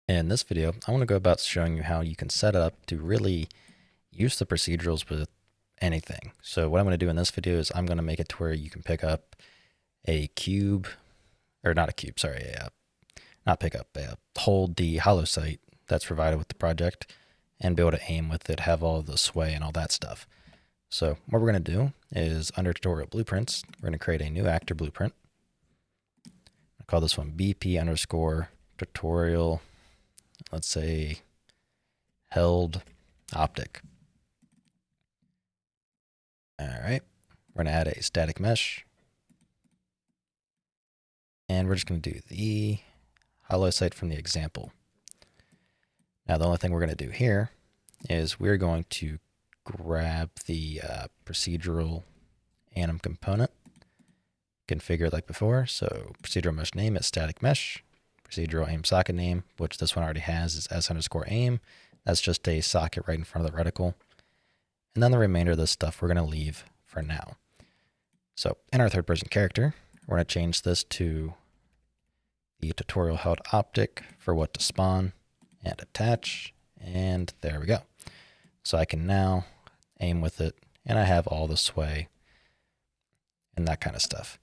In this video, I want to go about showing you how you can set up to really use the procedurals with anything. So what I'm going to do in this video is I'm going to make it to where you can pick up a cube, or not a cube, sorry, not pick up, hold the hollow sight that's provided with the project and be able to aim with it, have all the sway and all that stuff. So what we're going to do is under tutorial blueprints, we're going to create a new actor blueprint. I'll call this one BP underscore tutorial, let's say held optic. All right, we're going to add a static mesh. And we're just going to do the hollow sight from the example. Now, the only thing we're going to do here is we're going to grab the procedural anim component, configure it like before. So procedural mesh name is static mesh. Procedural aim socket name, which this one already has, is s underscore aim. That's just a socket right in front of the reticle. And then the remainder of this stuff we're going to leave for now. So in our third person character, we're going to change this to the tutorial held optic for what to spawn and attach. And there we go. So I can now aim with it and I have all the sway and that kind of stuff.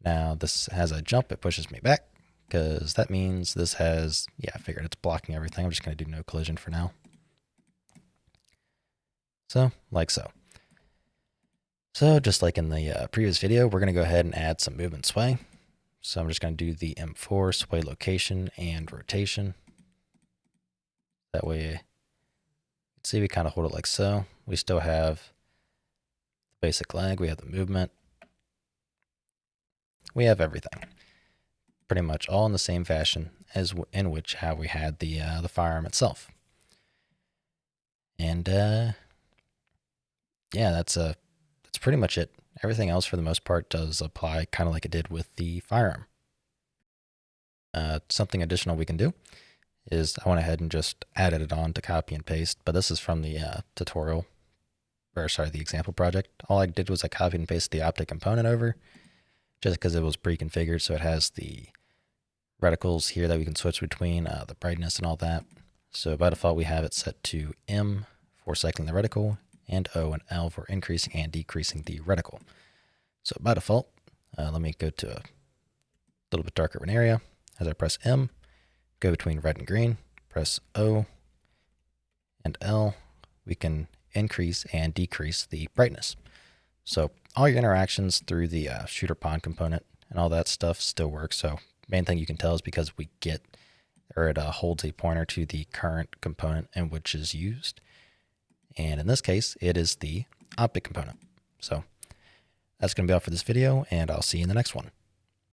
Now this has a jump, it pushes me back because that means this has, I figured it's blocking everything. I'm just going to do no collision for now. So like so. So just like in the previous video, we're going to go ahead and add some movement sway. So I'm just going to do the M4 sway location and rotation. That way, you can see we kind of hold it like so. We still have the basic leg, we have the movement. We have everything. Pretty much all in the same fashion as in which how we had the firearm itself. And that's pretty much it. Everything else for the most part does apply kind of like it did with the firearm. Something additional we can do is I went ahead and just added it on to copy and paste, but this is from the the example project. All I did was I copied and pasted the optic component over just because it was pre-configured. So it has the reticles here that we can switch between, the brightness and all that. So by default, we have it set to M for cycling the reticle and O and L for increasing and decreasing the reticle. So by default, let me go to a little bit darker of an area. As I press M, go between red and green, press O and L, we can increase and decrease the brightness. So all your interactions through the shooter pawn component and all that stuff still works. So main thing you can tell is because it holds a pointer to the current component in which is used. And in this case, it is the optic component. So that's going to be all for this video, and I'll see you in the next one.